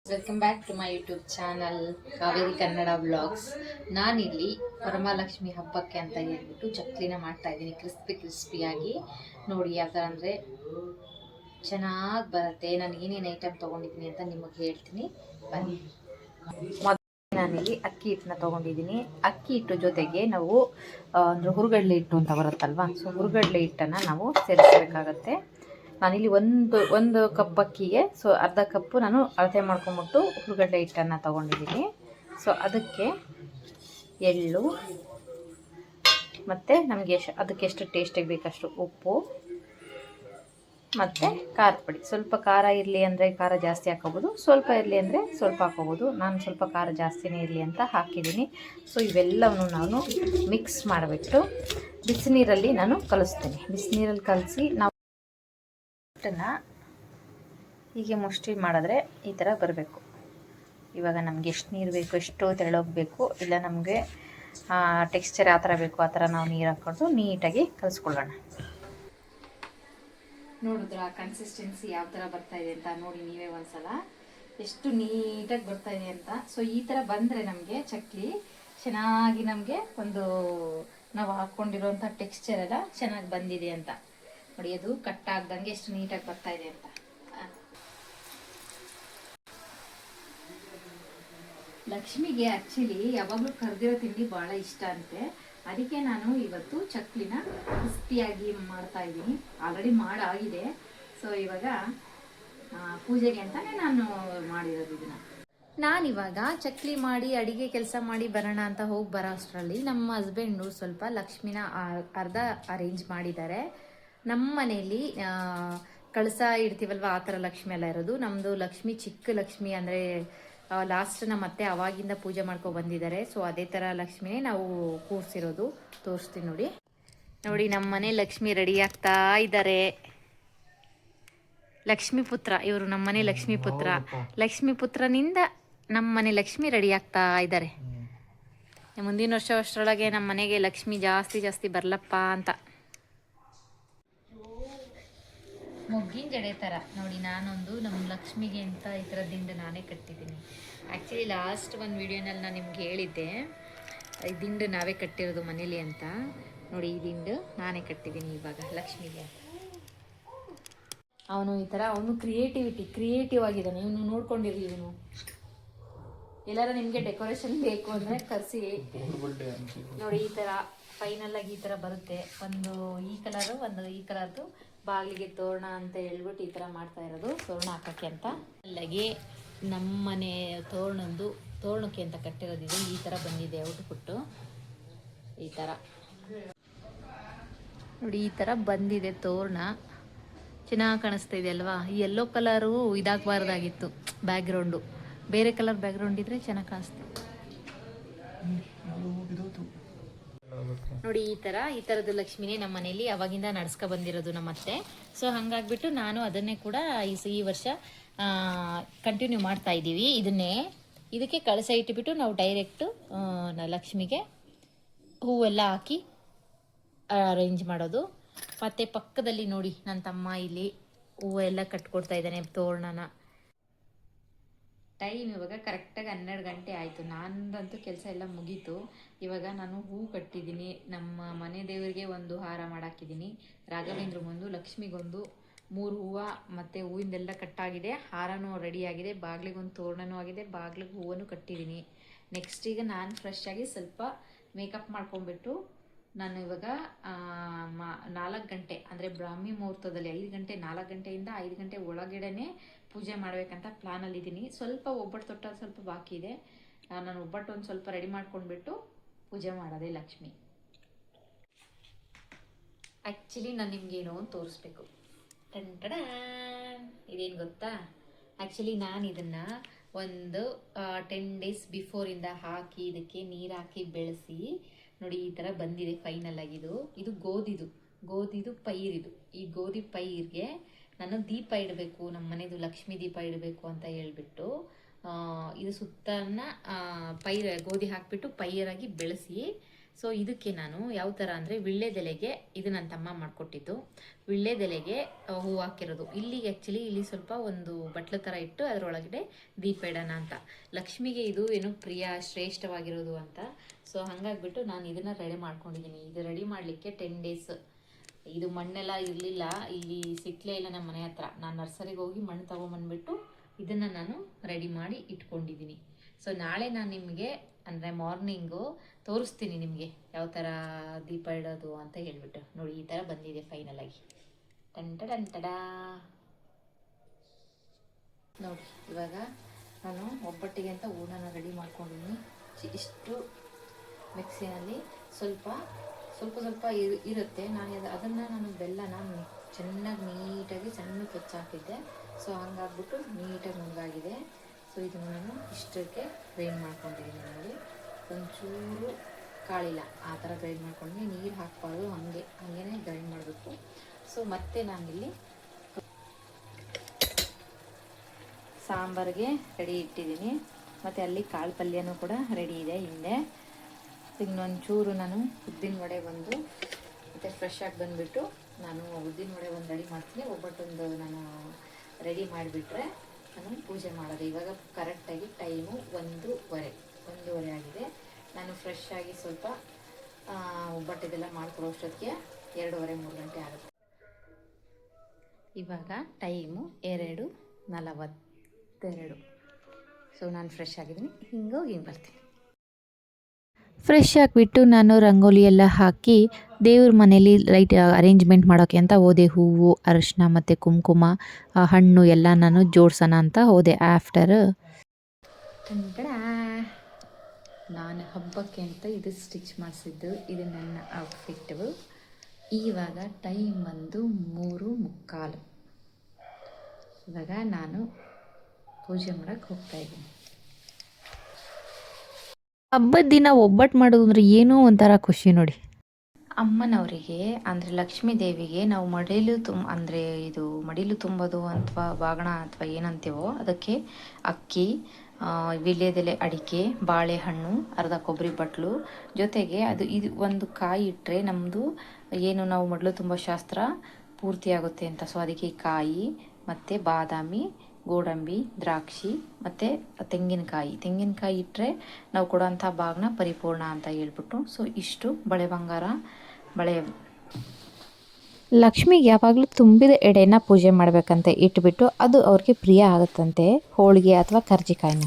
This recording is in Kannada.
Welcome back to my YouTube channel Kaveri Kannada vlogs. ನಾನಿಲ್ಲಿ ವರಮಹಾಲಕ್ಷ್ಮಿ ಹಬ್ಬಕ್ಕೆ ಅಂತ ಹೇಳ್ಬಿಟ್ಟು ಚಕ್ಲಿನ ಮಾಡ್ತಾ ಇದ್ದೀನಿ. ಕ್ರಿಸ್ಪಿಯಾಗಿ ನೋಡಿ ಯಾವ ಥರ ಅಂದರೆ ಚೆನ್ನಾಗಿ ಬರುತ್ತೆ. ನಾನು ಏನೇನು ಐಟಮ್ ತೊಗೊಂಡಿದ್ದೀನಿ ಅಂತ ನಿಮಗೆ ಹೇಳ್ತೀನಿ ಬನ್ನಿ. ಮೊದಲು ನಾನಿಲ್ಲಿ ಅಕ್ಕಿ ಹಿಟ್ಟನ್ನ ತೊಗೊಂಡಿದ್ದೀನಿ. ಅಕ್ಕಿ ಹಿಟ್ಟು ಜೊತೆಗೆ ನಾವು ಅಂದರೆ ಹುರುಗಡ್ಲೆ ಹಿಟ್ಟು ಅಂತ ಬರುತ್ತಲ್ವ, ಸೊ ಹುರುಗಡ್ಲೆ ಹಿಟ್ಟನ್ನು ನಾವು ಸೇರಿಸಬೇಕಾಗತ್ತೆ. ನಾನಿಲ್ಲಿ ಒಂದು ಕಪ್ ಅಕ್ಕಿಗೆ ಅರ್ಧ ಕಪ್ಪು ನಾನು ಅಳತೆ ಮಾಡ್ಕೊಂಬಿಟ್ಟು ಹುರುಗಡ್ಲೆ ಹಿಟ್ಟನ್ನು ತೊಗೊಂಡಿದ್ದೀನಿ. ಸೊ ಅದಕ್ಕೆ ಎಳ್ಳು ಮತ್ತು ನಮಗೆ ಅದಕ್ಕೆ ಎಷ್ಟು ಟೇಸ್ಟಿಗೆ ಬೇಕಷ್ಟು ಉಪ್ಪು ಮತ್ತು ಖಾರದ ಪುಡಿ. ಸ್ವಲ್ಪ ಖಾರ ಇರಲಿ ಅಂದರೆ ಖಾರ ಜಾಸ್ತಿ ಹಾಕೋಬೋದು, ಸ್ವಲ್ಪ ಇರಲಿ ಅಂದರೆ ಸ್ವಲ್ಪ ಹಾಕೋಬೋದು. ನಾನು ಸ್ವಲ್ಪ ಖಾರ ಜಾಸ್ತಿನೇ ಇರಲಿ ಅಂತ ಹಾಕಿದ್ದೀನಿ. ಸೊ ಇವೆಲ್ಲವನ್ನು ನಾನು ಮಿಕ್ಸ್ ಮಾಡಿಬಿಟ್ಟು ಬಿಸಿನೀರಲ್ಲಿ ನಾನು ಕಲಿಸ್ತೀನಿ. ಬಿಸಿನೀರಲ್ಲಿ ಕಲಸಿ ನಾವು ಹೀಗೆ ಮುಷ್ಟಿ ಮಾಡಿದ್ರೆ ಈ ಥರ ಬರಬೇಕು. ಇವಾಗ ನಮಗೆ ಎಷ್ಟು ನೀರು ಬೇಕು, ಎಷ್ಟು ತೆಳ್ಳೋಗಬೇಕು, ಇಲ್ಲ ನಮಗೆ ಟೆಕ್ಸ್ಚರ್ ಯಾವ ಥರ ಬೇಕು ಆ ಥರ ನಾವು ನೀರು ಹಾಕ್ಕೊಂಡು ನೀಟಾಗಿ ಕಲಿಸ್ಕೊಳ್ಳೋಣ. ನೋಡಿದ್ರ ಕನ್ಸಿಸ್ಟೆನ್ಸಿ ಯಾವ ಥರ ಬರ್ತಾ ಇದೆ ಅಂತ ನೋಡಿ ನೀವೇ ಒಂದ್ಸಲ, ಎಷ್ಟು ನೀಟಾಗಿ ಬರ್ತಾ ಇದೆ ಅಂತ. ಸೊ ಈ ಥರ ಬಂದರೆ ನಮಗೆ ಚಕ್ಲಿ ಚೆನ್ನಾಗಿ ನಮಗೆ ಒಂದು ನಾವು ಹಾಕ್ಕೊಂಡಿರೋಂಥ ಟೆಕ್ಸ್ಚರ್ ಎಲ್ಲ ಚೆನ್ನಾಗಿ ಬಂದಿದೆ ಅಂತ ನೋಡಿ. ಅದು ಕಟ್ ಆಗ್ದಂಗೆ ಎಷ್ಟು ನೀಟಾಗಿ ಬರ್ತಾ ಇದೆ ಅಂತ. ಲಕ್ಷ್ಮಿಗೆ ಆ್ಯಕ್ಚುಲಿ ಯಾವಾಗಲೂ ಕರೆದಿರೋ ತಿಂಡಿ ಭಾಳ ಇಷ್ಟ ಅಂತೆ. ಅದಕ್ಕೆ ನಾನು ಇವತ್ತು ಚಕ್ಲಿನ ಕ್ರಿಸ್ಪಿಯಾಗಿ ಮಾಡ್ತಾ ಇದ್ದೀನಿ. ಆಲ್ರೆಡಿ ಮಾಡಾಗಿದೆ. ಸೊ ಇವಾಗ ಪೂಜೆಗೆ ಅಂತಾನೆ ನಾನು ಮಾಡಿರೋದು ಇದನ್ನ. ನಾನಿವಾಗ ಚಕ್ಲಿ ಮಾಡಿ ಅಡಿಗೆ ಕೆಲಸ ಮಾಡಿ ಬರೋಣ ಅಂತ ಹೋಗಿ ಬರೋ ಅಷ್ಟರಲ್ಲಿ ನಮ್ಮ ಹಸ್ಬೆಂಡು ಸ್ವಲ್ಪ ಲಕ್ಷ್ಮಿನ ಅರ್ಧ ಅರೇಂಜ್ ಮಾಡಿದ್ದಾರೆ. ನಮ್ಮ ಮನೆಯಲ್ಲಿ ಕಳಸ ಇಡ್ತೀವಲ್ವ ಆ ಥರ ಲಕ್ಷ್ಮಿ ಎಲ್ಲ ಇರೋದು. ನಮ್ಮದು ಲಕ್ಷ್ಮಿ ಚಿಕ್ಕ ಲಕ್ಷ್ಮಿ ಅಂದರೆ ಲಾಸ್ಟ್ ನಮ್ಮ ಅತ್ತೆ ಅವಾಗಿಂದ ಪೂಜೆ ಮಾಡ್ಕೊಂಡು ಬಂದಿದ್ದಾರೆ. ಸೊ ಅದೇ ಥರ ಲಕ್ಷ್ಮಿನೇ ನಾವು ಕೂರಿಸಿರೋದು. ತೋರಿಸ್ತೀನಿ ನೋಡಿ. ನೋಡಿ ನಮ್ಮ ಮನೆ ಲಕ್ಷ್ಮಿ ರೆಡಿ ಆಗ್ತಾ ಇದ್ದಾರೆ. ಲಕ್ಷ್ಮೀ ಪುತ್ರ ಇವರು, ನಮ್ಮ ಮನೆ ಲಕ್ಷ್ಮೀ ಪುತ್ರ. ಲಕ್ಷ್ಮೀ ಪುತ್ರನಿಂದ ನಮ್ಮ ಮನೆ ಲಕ್ಷ್ಮಿ ರೆಡಿ ಆಗ್ತಾ ಇದ್ದಾರೆ. ಮುಂದಿನ ವರ್ಷ ಅಷ್ಟರೊಳಗೆ ನಮ್ಮ ಮನೆಗೆ ಲಕ್ಷ್ಮಿ ಜಾಸ್ತಿ ಬರಲಪ್ಪ ಅಂತ. ಮೊಗ್ಗಿನ ಜಡೆ ಥರ ನೋಡಿ, ನಾನೊಂದು ನಮ್ಮ ಲಕ್ಷ್ಮಿಗೆ ಅಂತ ಈ ಥರ ದಿಂಡು ನಾನೇ ಕಟ್ಟಿದ್ದೀನಿ. ಆ್ಯಕ್ಚುಲಿ ಲಾಸ್ಟ್ ಒಂದು ವಿಡಿಯೋನಲ್ಲಿ ನಾನು ನಿಮ್ಗೆ ಹೇಳಿದ್ದೆ ಈ ದಿಂಡು ನಾವೇ ಕಟ್ಟಿರೋದು ಮನೇಲಿ ಅಂತ. ನೋಡಿ ಈ ದಿಂಡು ನಾನೇ ಕಟ್ಟಿದ್ದೀನಿ ಇವಾಗ ಲಕ್ಷ್ಮಿಗೆ. ಅವನು ಈ ಥರ ಅವನು ಕ್ರಿಯೇಟಿವ್ ಆಗಿದ್ದಾನೆ. ಇವನು ನೋಡ್ಕೊಂಡಿರಿ, ಇವನು ಎಲ್ಲಾರ ನಿಮಗೆ ಡೆಕೋರೇಷನ್ ಬೇಕು ಅಂದರೆ ಕರೆಸಿ ನೋಡಿ. ಈ ಥರ ಫೈನಲ್ ಆಗಿ ಈ ಥರ ಬರುತ್ತೆ. ಒಂದು ಈ ಕಲರು, ಒಂದು ಈ ಕಲರ್ದು ಬಾಗಿಲಿಗೆ ತೋರಣ ಅಂತ ಹೇಳ್ಬಿಟ್ಟು ಈ ಥರ ಮಾಡ್ತಾ ಇರೋದು, ತೋರಣ ಹಾಕೋಕ್ಕೆ ಅಂತ. ಅಲ್ಲಿಗೆ ನಮ್ಮ ಮನೆ ತೋರಣಕ್ಕೆ ಅಂತ ಕಟ್ಟಿರೋದಿದೆ. ಈ ಥರ ಬಂದಿದೆ ಔಟ್ಪುಟ್ಟು. ಈ ಥರ ನೋಡಿ, ಈ ಥರ ಬಂದಿದೆ ತೋರಣ. ಚೆನ್ನಾಗಿ ಕಾಣಿಸ್ತಾ ಇದೆ ಅಲ್ವಾ? ಈ ಯೆಲ್ಲೋ ಕಲರು ಇದಾಗಬಾರ್ದಾಗಿತ್ತು ಬ್ಯಾಕ್ಗ್ರೌಂಡು. ಬೇರೆ ಕಲರ್ ಬ್ಯಾಕ್ಗ್ರೌಂಡ್ ಇದ್ರೆ ಚೆನ್ನಾಗಿ ಕಾಣಿಸ್ತಿತ್ತು ನೋಡಿ. ಈ ಥರದ್ದು ಲಕ್ಷ್ಮಿನೇ ನಮ್ಮ ಮನೇಲಿ ಅವಾಗಿಂದ ನಡ್ಸ್ಕೊ ಬಂದಿರೋದು ನಮ್ಮತ್ತೆ. ಸೊ ಹಾಗಾಗ್ಬಿಟ್ಟು ನಾನು ಅದನ್ನೇ ಕೂಡ ಈ ವರ್ಷ ಕಂಟಿನ್ಯೂ ಮಾಡ್ತಾ ಇದ್ದೀವಿ. ಇದಕ್ಕೆ ಕಳಸ ಇಟ್ಟುಬಿಟ್ಟು ನಾವು ಡೈರೆಕ್ಟು ಲಕ್ಷ್ಮಿಗೆ ಹೂವೆಲ್ಲ ಹಾಕಿ ಅರೇಂಜ್ ಮಾಡೋದು. ಮತ್ತು ಪಕ್ಕದಲ್ಲಿ ನೋಡಿ ನನ್ನ ತಮ್ಮ ಇಲ್ಲಿ ಹೂವೆಲ್ಲ ಕಟ್ಕೊಡ್ತಾ ಇದ್ದಾನೆ ತೋರಣನ. ಟೈಮ್ ಇವಾಗ ಕರೆಕ್ಟಾಗಿ 12 ಗಂಟೆ ಆಯಿತು. ನಾನಂತೂ ಕೆಲಸ ಎಲ್ಲ ಮುಗೀತು. ಇವಾಗ ನಾನು ಹೂ ಕಟ್ಟಿದ್ದೀನಿ. ನಮ್ಮ ಮನೆ ದೇವರಿಗೆ ಒಂದು ಹಾರ ಮಾಡಾಕಿದ್ದೀನಿ. ರಾಘವೇಂದ್ರ ಒಂದು, ಲಕ್ಷ್ಮಿಗೊಂದು 3 ಹೂವು ಮತ್ತು ಹೂವಿಂದೆಲ್ಲ ಕಟ್ಟಾಗಿದೆ. ಹಾರನೂ ರೆಡಿಯಾಗಿದೆ. ಬಾಗಿಲಿಗೊಂದು ತೋರಣನೂ ಆಗಿದೆ. ಬಾಗಿಲಿಗೆ ಹೂವನ್ನು ಕಟ್ಟಿದ್ದೀನಿ. ನೆಕ್ಸ್ಟ್ ಈಗ ನಾನು ಫ್ರೆಶ್ ಆಗಿ ಸ್ವಲ್ಪ ಮೇಕಪ್ ಮಾಡ್ಕೊಂಡ್ಬಿಟ್ಟು ನಾನು ಇವಾಗ 4 ಗಂಟೆ ಅಂದರೆ ಬ್ರಾಹ್ಮಿ ಮುಹೂರ್ತದಲ್ಲಿ 4 ಗಂಟೆಯಿಂದ 5 ಗಂಟೆ ಒಳಗಡೆನೆ ಪೂಜೆ ಮಾಡಬೇಕಂತ ಪ್ಲ್ಯಾನಲ್ಲಿದ್ದೀನಿ. ಸ್ವಲ್ಪ ಒಬ್ಬಟ್ಟು ತೊಟ್ಟೋದು ಸ್ವಲ್ಪ ಬಾಕಿ ಇದೆ. ನಾನು ಒಬ್ಬಟ್ಟು ಒಂದು ಸ್ವಲ್ಪ ರೆಡಿ ಮಾಡ್ಕೊಂಡ್ಬಿಟ್ಟು ಪೂಜೆ ಮಾಡೋದೇ ಲಕ್ಷ್ಮಿ. ಆ್ಯಕ್ಚುಲಿ ನಾನು ನಿಮ್ಗೇನೋ ಒಂದು ತೋರಿಸ್ಬೇಕು. ಇದೇನು ಗೊತ್ತಾ? ಆ್ಯಕ್ಚುಲಿ ನಾನು ಇದನ್ನು ಒಂದು 10 ಡೇಸ್ ಬಿಫೋರಿಂದ ಹಾಕಿ ಇದಕ್ಕೆ ನೀರು ಹಾಕಿ ಬೆಳೆಸಿ ನೋಡಿ ಈ ಥರ ಬಂದಿದೆ ಫೈನಲ್ ಆಗಿದು. ಇದು ಗೋಧಿದು ಪೈರಿದು. ಈ ಗೋಧಿ ಪೈರ್ಗೆ ನಾನು ದೀಪ ಇಡಬೇಕು, ನಮ್ಮ ಮನೆದು ಲಕ್ಷ್ಮೀ ದೀಪ ಇಡಬೇಕು ಅಂತ ಹೇಳ್ಬಿಟ್ಟು ಇದು ಸುತ್ತನ ಗೋಧಿ ಹಾಕಿಬಿಟ್ಟು ಪೈರಾಗಿ ಬೆಳೆಸಿ ಸೊ ಇದಕ್ಕೆ ನಾನು ಯಾವ ಥರ ಅಂದರೆ ವಿಳ್ಳೆದೆಲೆಗೆ, ಇದು ನನ್ನ ತಮ್ಮ ಮಾಡಿಕೊಟ್ಟಿದ್ದು, ವಿಳ್ಳೆದೆಲೆಗೆ ಹೂವು ಹಾಕಿರೋದು. ಇಲ್ಲಿಗೆ ಆ್ಯಕ್ಚುಲಿ ಇಲ್ಲಿ ಸ್ವಲ್ಪ ಒಂದು ಬಟ್ಲು ಥರ ಇಟ್ಟು ಅದರೊಳಗಡೆ ದೀಪ ಇಡೋಣ ಅಂತ. ಲಕ್ಷ್ಮಿಗೆ ಇದು ಏನು ಪ್ರಿಯ ಶ್ರೇಷ್ಠವಾಗಿರೋದು ಅಂತ. ಸೊ ಹಾಗಾಗಿಬಿಟ್ಟು ನಾನು ಇದನ್ನು ರೆಡಿ ಮಾಡ್ಕೊಂಡಿದ್ದೀನಿ. ಇದು ರೆಡಿ ಮಾಡಲಿಕ್ಕೆ 10 ಡೇಸ್. ಇದು ಮಣ್ಣೆಲ್ಲ ಇರಲಿಲ್ಲ, ಇಲ್ಲಿ ಸಿಕ್ಕಲೇ ಇಲ್ಲ ನಮ್ಮ ಮನೆ ಹತ್ರ. ನಾನು ನರ್ಸರಿಗೆ ಹೋಗಿ ಮಣ್ಣು ತೊಗೊಂಬಂದ್ಬಿಟ್ಟು ಇದನ್ನು ನಾನು ರೆಡಿ ಮಾಡಿ ಇಟ್ಕೊಂಡಿದ್ದೀನಿ. ಸೊ ನಾಳೆ ನಾನು ನಿಮಗೆ ಅಂದರೆ ಮಾರ್ನಿಂಗು ತೋರಿಸ್ತೀನಿ ನಿಮಗೆ ಯಾವ ಥರ ದೀಪ ಇಡೋದು ಅಂತ ಹೇಳ್ಬಿಟ್ಟು. ನೋಡಿ ಈ ಥರ ಬಂದಿದೆ ಫೈನಲಾಗಿ. ಟಂಟಡ ನೋಡಿ, ಇವಾಗ ನಾನು ಒಬ್ಬಟ್ಟಿಗೆ ಅಂತ ಹೂರ್ಣನ ರೆಡಿ ಮಾಡ್ಕೊಂಡಿದ್ದೀನಿ. ಇಷ್ಟು ಮಿಕ್ಸಿನಲ್ಲಿ ಸ್ವಲ್ಪ ಇರುತ್ತೆ. ನಾನು ಬೆಲ್ಲನ ಚೆನ್ನಾಗಿ ನೀಟಾಗಿ ಸಣ್ಣ ಹಾಕಿದ್ದೆ. ಸೊ ಹಂಗಾಗ್ಬಿಟ್ಟು ನೀಟಾಗಿ ನುಣ್ಣಗಾಗಿದೆ. ಸೊ ಇದನ್ನು ನಾನು ಇಷ್ಟಕ್ಕೆ ಗ್ರೈಂಡ್ ಮಾಡ್ಕೊಂಡಿದ್ದೀನಿ. ನೋಡಿ, ಒಂಚೂರು ಕಾಳಿಲ್ಲ, ಆ ಥರ ಗ್ರೈಂಡ್ ಮಾಡ್ಕೊಂಡು ನೀರು ಹಾಕ್ಬಾರ್ದು, ಹಂಗೇ ಗ್ರೈಂಡ್ ಮಾಡಬೇಕು. ಸೊ ಮತ್ತೆ ನಾನಿಲ್ಲಿ ಸಾಂಬಾರಿಗೆ ರೆಡಿ ಇಟ್ಟಿದ್ದೀನಿ. ಮತ್ತು ಅಲ್ಲಿ ಕಾಳು ಪಲ್ಯನೂ ಕೂಡ ರೆಡಿ ಇದೆ ಹಿಂದೆ. ಇನ್ನೊಂಚೂರು ನಾನು ಉದ್ದಿನ ವಡೆ ಮತ್ತು ಫ್ರೆಶ್ ಆಗಿ ಬಂದುಬಿಟ್ಟು ನಾನು ಉದ್ದಿನ ವಡೆ ಒಂದು ರೆಡಿ ಮಾಡ್ತೀನಿ. ಒಬ್ಬಟ್ಟೊಂದು ನಾನು ರೆಡಿ ಮಾಡಿಬಿಟ್ರೆ ನಾನು ಪೂಜೆ ಮಾಡೋದು. ಇವಾಗ ಕರೆಕ್ಟಾಗಿ ಟೈಮು 1:30 ಆಗಿದೆ. ನಾನು ಫ್ರೆಶ್ ಆಗಿ ಸ್ವಲ್ಪ ಒಬ್ಬಟ್ಟಿದೆಲ್ಲ ಮಾಡ್ಕೊಡೋ ಅಷ್ಟೊತ್ತಿಗೆ 2:30-3 ಗಂಟೆ ಆಗುತ್ತೆ. ಇವಾಗ ಟೈಮು 2:42. ಸೊ ನಾನು ಫ್ರೆಶ್ ಆಗಿದ್ದೀನಿ. ಹಿಂಗೆ ಬರ್ತೀನಿ. ಫ್ರೆಶ್ ಆಗಿಬಿಟ್ಟು ನಾನು ರಂಗೋಲಿ ಎಲ್ಲ ಹಾಕಿ ದೇವ್ರ ಮನೇಲಿ ಲೈಟ್ ಅರೇಂಜ್ಮೆಂಟ್ ಮಾಡೋಕ್ಕೆ ಅಂತ ಹೋದೆ. ಹೂವು, ಅರಿಶಿನ ಮತ್ತು ಕುಂಕುಮ, ಹಣ್ಣು ಎಲ್ಲ ನಾನು ಜೋಡ್ಸೋಣ ಅಂತ ಹೋದೆ. ಆಫ್ಟರ್ ನಾನು ಹಬ್ಬಕ್ಕೆ ಅಂತ ಇದು ಸ್ಟಿಚ್ ಮಾಡಿಸಿದ್ದು. ಇದು ನನ್ನ ಔಟ್ಫಿಟ್ಟು. ಇವಾಗ ಟೈಮ್ ಬಂದು 3:45. ಇವಾಗ ನಾನು ಪೂಜೆ ಮಾಡೋಕ್ಕೆ ಹೋಗ್ತಾಯಿದ್ದೀನಿ. ಹಬ್ಬದ ದಿನ ಒಬ್ಬಟ್ಟು ಮಾಡೋದು ಅಂದರೆ ಏನೋ ಒಂಥರ ಖುಷಿ ನೋಡಿ. ಅಮ್ಮನವರಿಗೆ ಅಂದರೆ ಲಕ್ಷ್ಮೀ ದೇವಿಗೆ ನಾವು ಮಡಿಲು ತುಂಬೋದು ಅಥವಾ ಬಾಗಣ ಅಥವಾ ಏನಂತೀವೋ ಅದಕ್ಕೆ ಅಕ್ಕಿ, ವೀಳ್ಯದೆಲೆ, ಅಡಿಕೆ, ಬಾಳೆಹಣ್ಣು, ಅರ್ಧ ಕೊಬ್ಬರಿ ಬಟ್ಲು ಜೊತೆಗೆ ಇದು ಒಂದು ಕಾಯಿ ಇಟ್ಟರೆ ನಮ್ಮದು ಏನು ನಾವು ಮಡಿಲು ತುಂಬ ಶಾಸ್ತ್ರ ಪೂರ್ತಿಯಾಗುತ್ತೆ ಅಂತ. ಸೊ ಅದಕ್ಕೆ ಕಾಯಿ ಮತ್ತು ಬಾದಾಮಿ, ಗೋಡಂಬಿ, ದ್ರಾಕ್ಷಿ ಮತ್ತು ತೆಂಗಿನಕಾಯಿ ಇಟ್ಟರೆ ನಾವು ಕೊಡೋಂಥ ಬಾಗಿನ ಪರಿಪೂರ್ಣ ಅಂತ ಹೇಳ್ಬಿಟ್ಟು. ಸೊ ಇಷ್ಟು ಬಳೆ ಲಕ್ಷ್ಮಿಗೆ ಯಾವಾಗಲೂ ತುಂಬಿದ ಎಡೆನ ಪೂಜೆ ಮಾಡಬೇಕಂತೆ ಇಟ್ಬಿಟ್ಟು ಅದು ಅವ್ರಿಗೆ ಪ್ರಿಯ ಆಗುತ್ತಂತೆ, ಹೋಳಿಗೆ ಅಥವಾ ಕರ್ಜಿಕಾಯಿನ.